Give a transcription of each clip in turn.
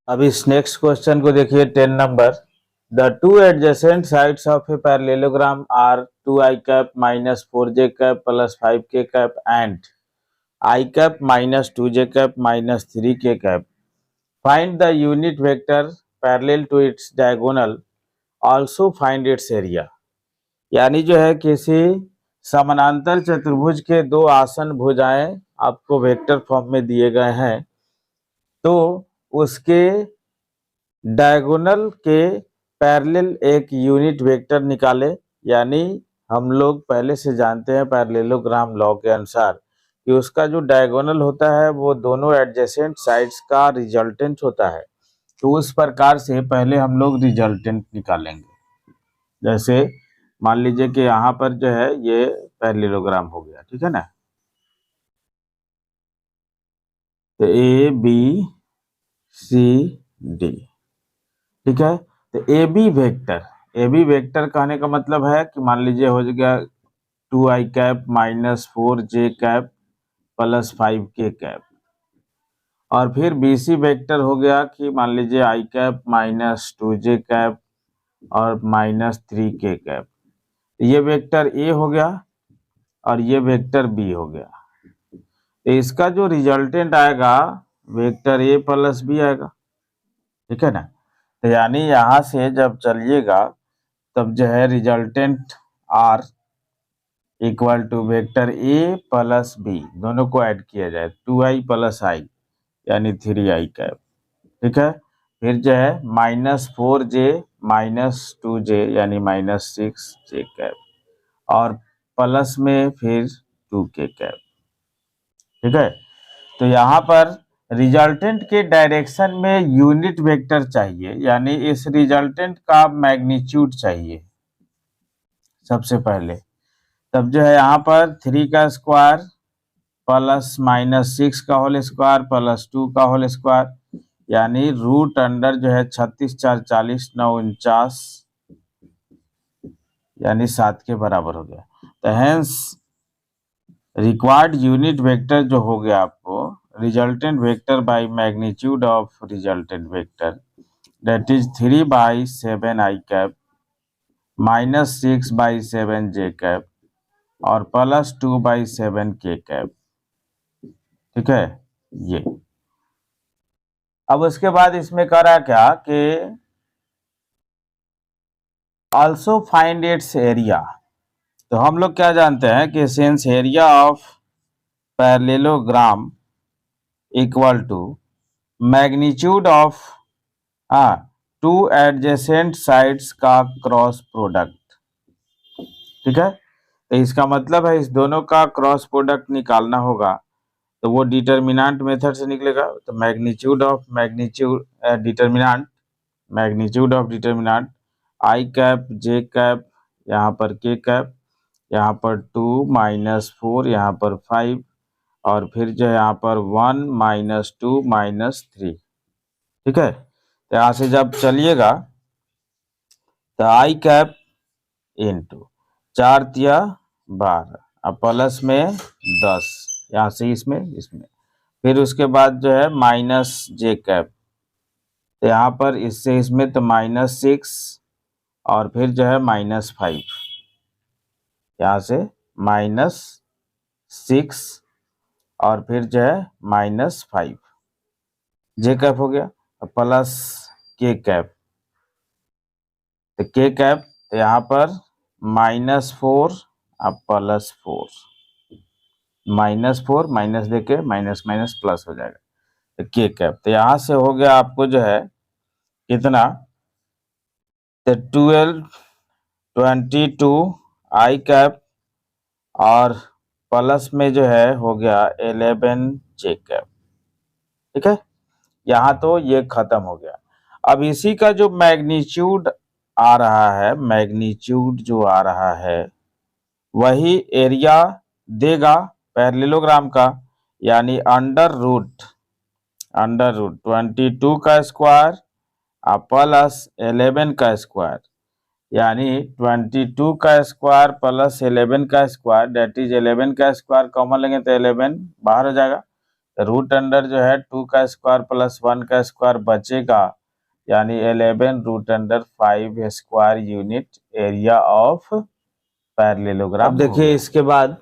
अब इस next question को देखिए 10 number. The two adjacent sides of a parallelogram are 2i cap minus 4j cap plus 5k cap and i cap minus 2j cap minus 3k cap. Find the unit vector parallel to its diagonal, also find its area. यानी जो है किसी समानांतर चतुर्भुज के दो आसन भुजाएं आपको वेक्टर फॉर्म में दिए गए हैं, तो उसके डायगोनल के पैरेलल एक यूनिट वेक्टर निकाले। यानी हम लोग पहले से जानते हैं पैरेललोग्राम लॉ के अनुसार कि उसका जो डायगोनल होता है वो दोनों एडजेसेंट साइड्स का रिजल्टेंट होता है। तो उस प्रकार से पहले हम लोग रिजल्टेंट निकालेंगे। जैसे मान लीजिए कि यहाँ पर जो है ये पैरेललोग्राम हो गया, ठीक है ना। तो ए बी सी डी, ठीक है। तो ए बी वेक्टर कहने का मतलब है कि मान लीजिए हो गया 2i cap minus 4j cap plus 5k cap. और फिर बी सी वेक्टर हो गया कि मान लीजिए i cap minus 2j cap और माइनस 3k कैप। ये वेक्टर ए हो गया और ये वेक्टर बी हो गया। तो इसका जो रिजल्टेंट आएगा वेक्टर ए प्लस बी आएगा, ठीक है ना। तो यानी यहां से जब चलिएगा तब जो है resultant R equal to vector A plus B, दोनों को ऐड किया जाए 2i प्लस आई यानी 3i कैप, ठीक है। फिर जो है माइनस 4j माइनस 2j यानी माइनस 6j कैप और प्लस में फिर 2k कैप, ठीक है। तो यहाँ पर रिजल्टेंट के डायरेक्शन में यूनिट वेक्टर चाहिए, यानी इस रिजल्टेंट का मैग्नीट्यूड चाहिए सबसे पहले। तब जो है यहाँ पर 3 का स्क्वायर प्लस माइनस 6 का होल स्क्वायर प्लस 2 का होल स्क्वायर यानी रूट अंडर जो है 36 4 40 9 49 यानी 7 के बराबर हो गया। तो हेंस रिक्वायर्ड यूनिट वेक्टर जो हो गया आपको resultant vector by magnitude of resultant vector that is 3 by 7i cap minus 6 by 7j cap और प्लस 2 बाई 7k कैप, ठीक है। ये अब उसके बाद इसमें कह रहा क्या कि ऑल्सो फाइंड इट्स एरिया। तो हम लोग क्या जानते हैं कि since area of parallelogram equal to magnitude of two adjacent sides का क्रॉस प्रोडक्ट, ठीक है। तो इसका मतलब है इस दोनों का क्रॉस प्रोडक्ट निकालना होगा, तो वो डिटर्मिनेंट मेथड से निकलेगा। तो magnitude of determinant I cap J cap यहाँ पर के कैप यहाँ पर 2 माइनस 4 यहाँ पर 5 और फिर जो है यहाँ पर 1 माइनस 2 माइनस 3, ठीक है। तो यहाँ से जब चलिएगा तो आई कैप इंटू 4 तिया 12 अब प्लस में 10 यहाँ से इसमें फिर उसके बाद जो है माइनस जे कैप, तो यहाँ पर इससे इसमें तो माइनस 6 और फिर जो है माइनस 5 यहाँ से माइनस 6 और फिर जो है माइनस 5 जे कैप हो गया प्लस के कैप। तो के कैप तो यहाँ पर माइनस 4 अब प्लस 4 माइनस 4 माइनस देके माइनस माइनस प्लस हो जाएगा तो के कैप। तो यहाँ से हो गया आपको जो है कितना, तो 12 22 आई कैप और प्लस में जो है हो गया 11 जे कैप, ठीक है। यहाँ तो ये खत्म हो गया। अब इसी का जो मैग्नीट्यूड आ रहा है, मैग्नीट्यूड जो आ रहा है वही एरिया देगा पैरेललोग्राम का, यानी अंडर रूट 22 का स्क्वायर प्लस 11 का स्क्वायर यानी 22 का स्क्वायर प्लस 11 का स्क्वायर दैट इज 11 का स्क्वायर कॉमन लेंगे तो 11 बाहर हो जाएगा रूट अंडर जो है 2 का स्क्वायर प्लस 1 का स्क्वायर बचेगा, यानी 11 root under 5 square unit area of parallelogram. अब देखिए इसके बाद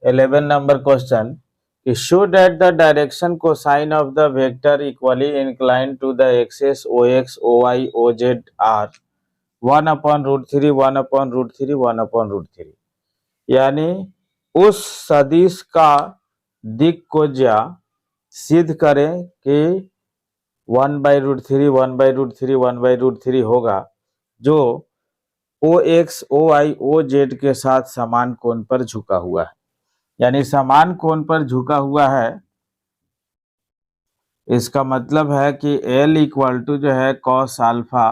11 number question, show that the direction cosine of the vector equally inclined to the axes OX, OY, OZ are 1/√3, 1/√3, 1/√3, यानी उस सदिश का दिक् को ज्या सिद्ध करें कि 1/√3, 1/√3, 1/√3 होगा जो OX, OY, OZ के साथ समान कोण पर झुका हुआ है। यानी समान कोण पर झुका हुआ है, इसका मतलब है कि L इक्वल टू जो है कॉस अल्फा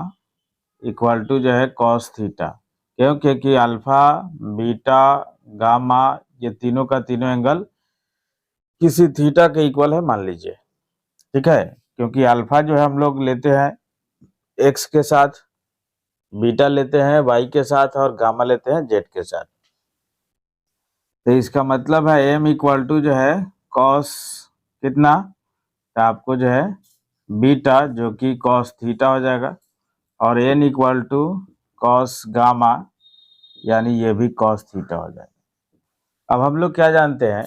इक्वल टू जो है कॉस थीटा, क्यों? क्योंकि अल्फा, बीटा, गामा ये तीनों का तीनों एंगल किसी थीटा के इक्वल है मान लीजिए, ठीक है। क्योंकि अल्फा जो है हम लोग लेते हैं एक्स के साथ, बीटा लेते हैं वाई के साथ और गामा लेते हैं जेड के साथ। तो इसका मतलब है m इक्वल टू जो है कॉस कितना, तो आपको जो है बीटा जो कि कॉस थीटा हो जाएगा, और n equal to cos gamma, यानी ये भी कॉस थीटा हो जाएगा। अब हम लोग क्या जानते हैं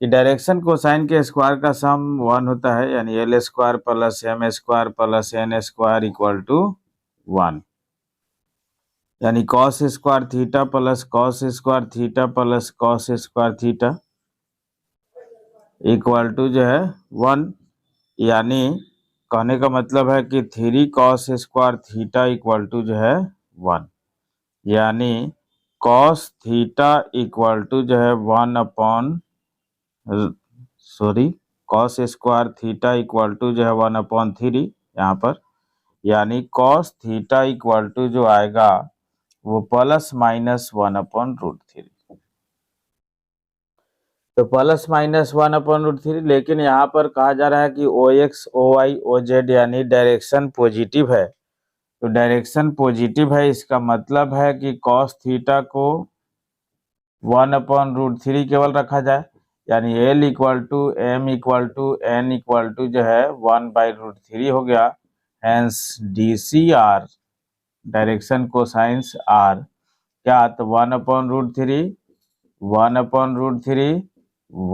कि डायरेक्शन कोसाइन के स्क्वायर का सम 1 होता है, यानी L square plus M square plus N square equal to 1, यानी cos square theta plus cos square theta plus cos square theta equal to जो है 1, यानी कहने का मतलब है कि 3 cos square theta equal to जो है 1, यानी कॉस थीटा इक्वल टू जो है 1 cos square theta equal to जो है 1/3 यहाँ पर, यानी कॉस थीटा इक्वल टू जो आएगा वो प्लस माइनस 1/√3, तो प्लस माइनस 1/√3। लेकिन यहाँ पर कहा जा रहा है कि OX, OY, OZ यानी डायरेक्शन पॉजिटिव है, तो डायरेक्शन पॉजिटिव है, इसका मतलब है कि कॉस थीटा को 1/√3 केवल रखा जाए, यानी L equal to M equal to N equal to जो है 1/√3 हो गया। Hence DCR direction cosines R क्या, तो 1/√3, 1/√3,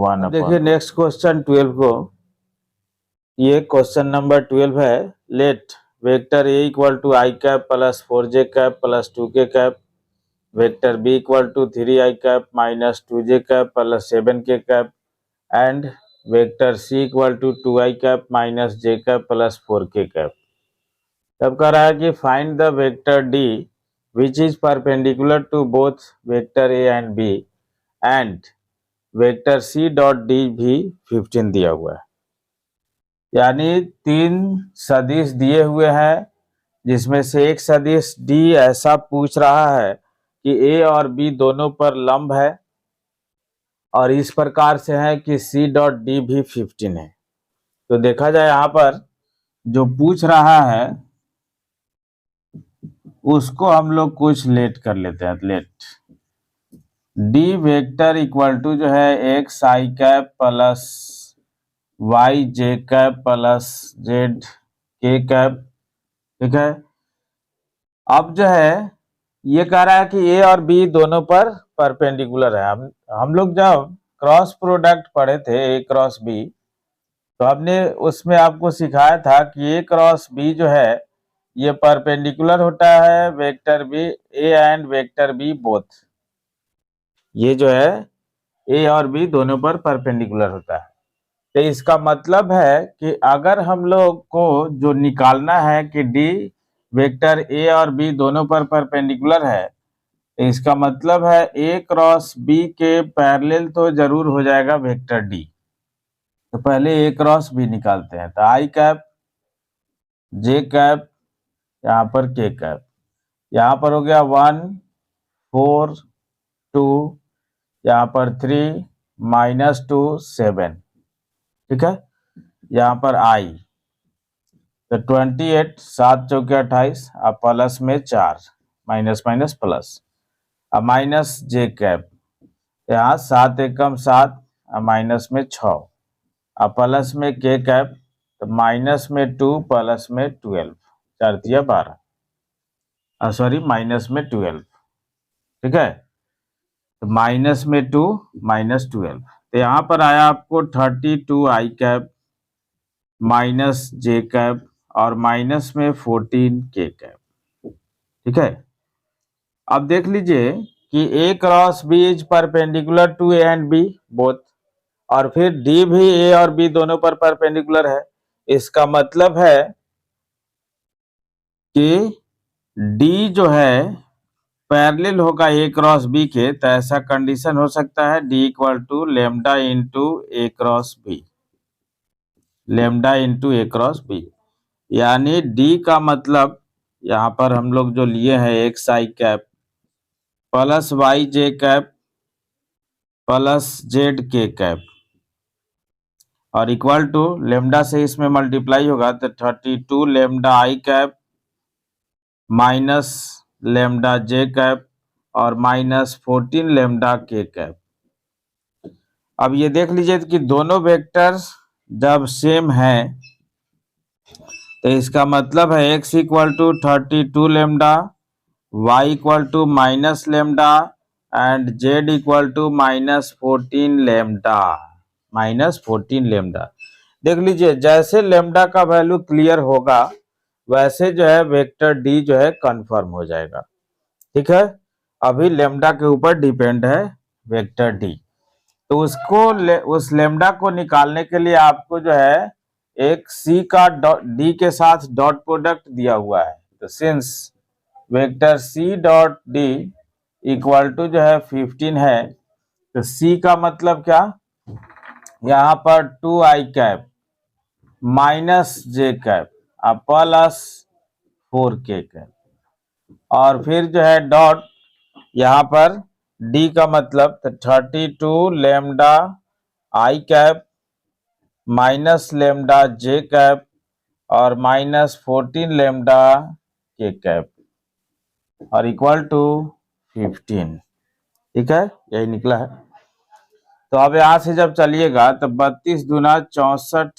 1। देखिए नेक्स्ट क्वेश्चन 12 को, ये क्वेश्चन नंबर 12 है। Let vector A equal to i cap plus 4j cap plus 2k cap, vector B equal to 3i cap minus 2j cap plus 7k cap, and vector C equal to 2i cap minus j cap plus 4k cap. तब कह रहा है कि find the vector D which is perpendicular to both vector A and B, and vector C dot D भी 15 दिया हुआ है। यानी 3 सदिश दिए हुए हैं, जिसमें से एक सदिश D ऐसा पूछ रहा है कि A और B दोनों पर लंब है, और इस प्रकार से है कि C डॉट D भी 15 है। तो देखा जाए यहाँ पर जो पूछ रहा है उसको हम लोग कुछ लेट कर लेते हैं। Let D vector equal to जो है x i cap plus y j cap plus z k cap, ठीक है। अब जो है ये कह रहा है कि ए और बी दोनों पर परपेंडिकुलर है। हम लोग जब क्रॉस प्रोडक्ट पढ़े थे ए क्रॉस बी, तो हमने उसमें आपको सिखाया था कि ए क्रॉस बी जो है ये परपेंडिकुलर होता है vector b a and vector b both. ये जो है ए और बी दोनों पर परपेंडिकुलर होता है। तो इसका मतलब है कि अगर हम लोग को जो निकालना है कि डी वेक्टर ए और बी दोनों पर परपेंडिकुलर है, तो इसका मतलब है ए क्रॉस बी के पैरेलल तो जरूर हो जाएगा वेक्टर डी। तो पहले ए क्रॉस बी निकालते हैं। तो आई कैप, जे कैप, यहाँ पर के कैप, यहाँ पर हो गया 1 4 2, यहाँ पर 3 -2 7, ठीक है। यहाँ पर आई तो 28 7 चौके 28, अब प्लस में 4 माइनस माइनस प्लस, अब माइनस जे कैप, यहाँ 7 एकम 7 माइनस में 6, अब प्लस में के कैप, तो माइनस में 2 प्लस में 12, 4 तिया 12, सॉरी माइनस में 12, ठीक है। तो माइनस में 2 माइनस 12, तो यहाँ पर आया आपको 32 आई कैप माइनस जे कैप और माइनस में 14 के कैप, ठीक है। अब देख लीजिए कि A cross B is perpendicular to A and B both, और फिर डी भी ए और बी दोनों पर परपेंडिकुलर है। इसका मतलब है कि डी जो है पैरेलल होगा ए क्रॉस बी के, तो ऐसा कंडीशन हो सकता है d equal to lambda into a cross b, lambda into a cross b. यानी डी का मतलब यहाँ पर हम लोग जो लिए हैं x i cap plus y j cap plus z k cap, और इक्वल टू लेमडा से इसमें मल्टीप्लाई होगा तो 32 lambda i cap minus lambda j cap और माइनस 14 लेमडा के कैप। अब ये देख लीजिए कि दोनों वेक्टर्स जब सेम है तो इसका मतलब है x equal to 32 lambda, y equal to minus lambda and z equal to minus 14 lambda, minus 14 lambda. देख लीजिए जैसे लेमडा का वैल्यू क्लियर होगा वैसे जो है वेक्टर डी जो है कंफर्म हो जाएगा, ठीक है। अभी लेमडा के ऊपर डिपेंड है वेक्टर डी, तो उस लेमडा को निकालने के लिए आपको जो है एक सी का डी के साथ डॉट प्रोडक्ट दिया हुआ है। तो since vector c dot d equal to जो है 15 है, तो सी का मतलब क्या, यहाँ पर 2 आई कैप माइनस जे कैप प्लस 4 के कैप, और फिर जो है डॉट यहाँ पर डी का मतलब 32 lambda i cap minus lambda j cap और माइनस 14 लेमडा के कैप और इक्वल टू 15, ठीक है, यही निकला है। तो अब यहां से जब चलिएगा तो 32 दूना 64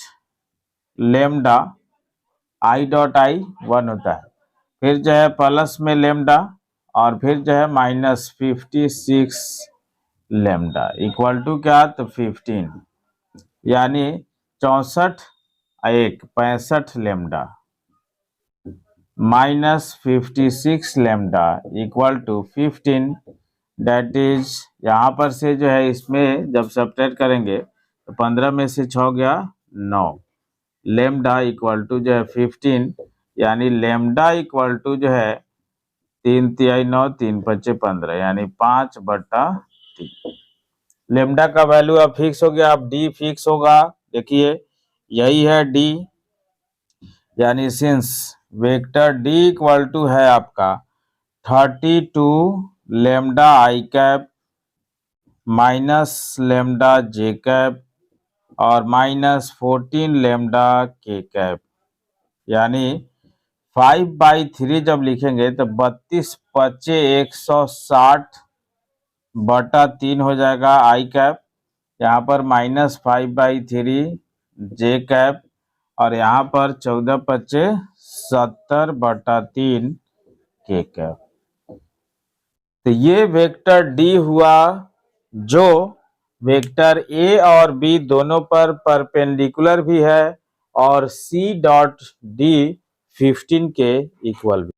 लेमडा आई डॉट आई 1 होता है, फिर जो है प्लस में लेमडा और फिर जो है माइनस 56 लेमडा इक्वल टू क्या, तो 15, यानी 64 एक 65 lambda minus 56 lambda equal to 15, that is यहाँ पर से जो है इसमें जब सब्ट्रैक्ट करेंगे तो 15 में से 6 गया 9, लेमडा इक्वल टू जो है 15, यानी लेमडा इक्वल टू जो है 3 तिहाई 9 3 पच्चे 15, यानी 5/3। लेमडा का वैल्यू अब फिक्स हो गया, अब डी फिक्स होगा, देखिए यही है डी, यानी since vector d equal to है आपका 32 lambda i cap minus lambda j cap और माइनस 14 लेमडा के कैप, यानी 5/3 जब लिखेंगे तो 32 पच्चे 160/3 हो जाएगा आई कैप, यहाँ पर माइनस 5/3 जे कैप और यहाँ पर 14 पच्चे 70/3 के कैप। तो ये वेक्टर डी हुआ जो वेक्टर ए और बी दोनों पर परपेंडिकुलर भी है और सी डॉट डी 15 के इक्वल भी।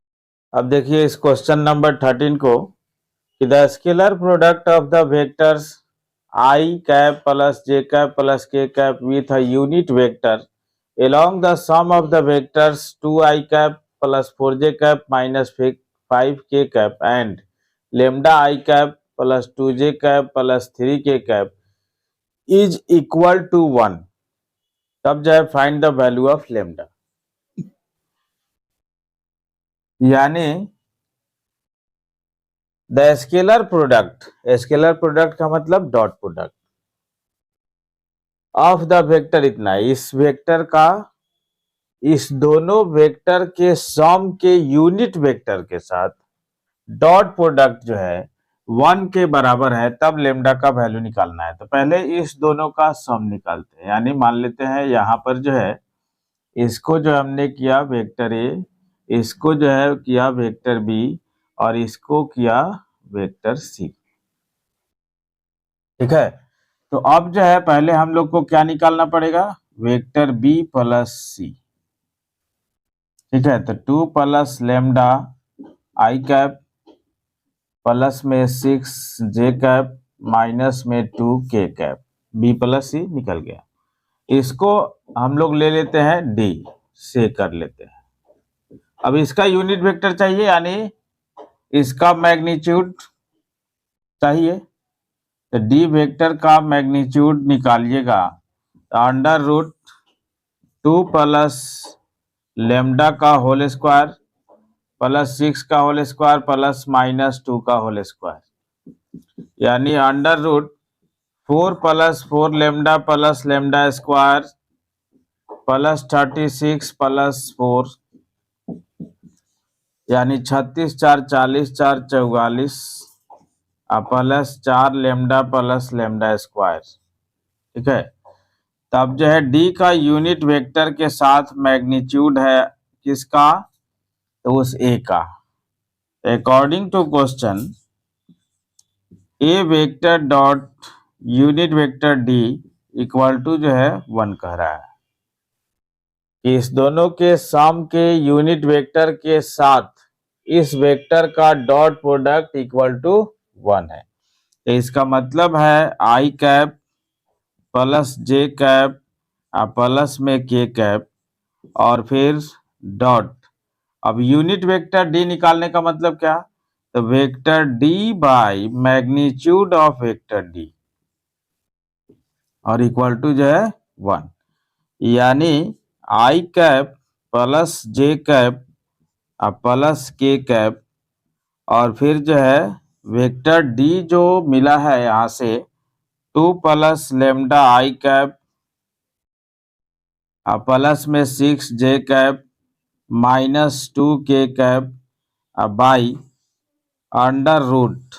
अब देखिए इस क्वेश्चन नंबर 13 को कि the scalar product of the vectors I cap plus J cap plus K cap with a unit vector along the sum of the vectors 2i cap plus 4j cap minus 5k cap and lambda I cap plus 2j cap plus 3k cap is equal to 1, तब जो है find the value of lambda. यानी the scalar product का मतलब dot product of the vector, इतना इस vector का इस दोनों वेक्टर के सम के यूनिट वेक्टर के साथ डॉट प्रोडक्ट जो है 1 के बराबर है तब लेमडा का वैल्यू निकालना है। तो पहले इस दोनों का सम निकालते हैं, यानी मान लेते हैं यहाँ पर जो है इसको जो हमने किया वेक्टर ए, इसको जो है किया वेक्टर बी और इसको किया वेक्टर सी। ठीक है, तो अब जो है पहले हम लोग को क्या निकालना पड़ेगा, वेक्टर बी प्लस सी। ठीक है, तो 2 plus lambda i cap plus में 6 जे कैप माइनस में 2 के कैप, बी प्लस सी निकल गया। इसको हम लोग ले लेते हैं डी से कर लेते हैं। अब इसका यूनिट वेक्टर चाहिए, यानी इसका मैग्नीट्यूड चाहिए। तो डी वेक्टर का मैग्नीट्यूड निकालिएगा, अंडर रूट 2 प्लस लेमडा का होल स्क्वायर प्लस 6 का होल स्क्वायर प्लस माइनस 2 का होल स्क्वायर, यानी under root 4 plus 4 lambda plus lambda square plus 36 plus 4, यानी 36 4 40 4 44 plus 4 lambda plus lambda square. ठीक है, तब जो है डी का यूनिट वेक्टर के साथ मैग्नीट्यूड है किसका, तो उस ए का। According to question a vector dot unit vector d equal to जो है 1 कह रहा है कि इस दोनों के सम के यूनिट वेक्टर के साथ इस वेक्टर का डॉट प्रोडक्ट इक्वल टू 1 है। तो इसका मतलब है आई cap plus J cap plus में के कैप और फिर डॉट। अब यूनिट वेक्टर डी निकालने का मतलब क्या, तो vector D by magnitude of vector D और इक्वल टू जो है 1, यानी आई cap plus J cap plus K cap और फिर जो है वेक्टर डी जो मिला है यहाँ से 2 plus lambda i cap plus में 6 j cap minus 2 k cap by under root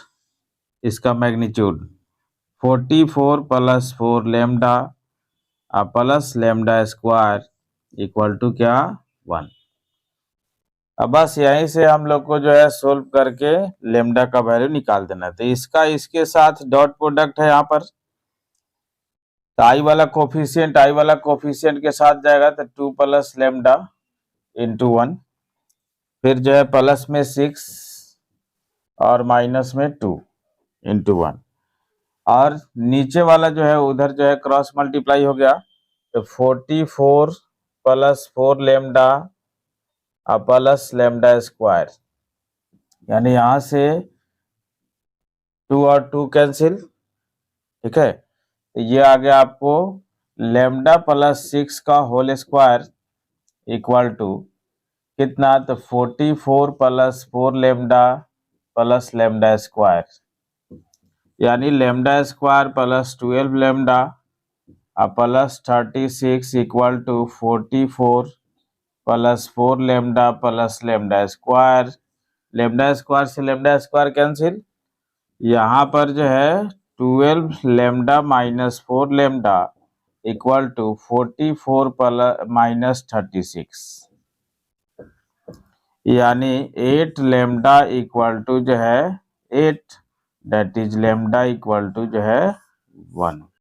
इसका magnitude 44 plus 4 lambda plus lambda square equal to क्या 1। अब बस यहीं से हम लोग को जो है सोल्व करके लेमडा का वैल्यू निकाल देना है। तो इसका इसके साथ डॉट प्रोडक्ट है यहाँ पर, तो आई वाला कोफिशिएंट के साथ जाएगा तो 2 प्लस लेमडा इंटू 1, फिर जो है प्लस में 6 और माइनस में 2 इंटू 1, और नीचे वाला जो है उधर जो है क्रॉस मल्टीप्लाई हो गया, तो 44 plus 4 lambda plus lambda square, यानी यहां से 2 और 2 कैंसिल। ठीक है, तो ये आ गया आपको लेमडा प्लस 6 का होल स्क्वायर इक्वल टू कितना, तो 44 plus 4 lambda plus lambda square, यानी lambda square plus 12 lambda plus 36 equal to 44 plus 4 lambda plus lambda square. Lambda square से लेमडा स्क्वायर कैंसिल, यहाँ पर जो है 12 lambda minus 4 lambda equal to 44 plus minus 36, यानी 8 lambda equal to जो है 8, that is lambda equal to जो है 1।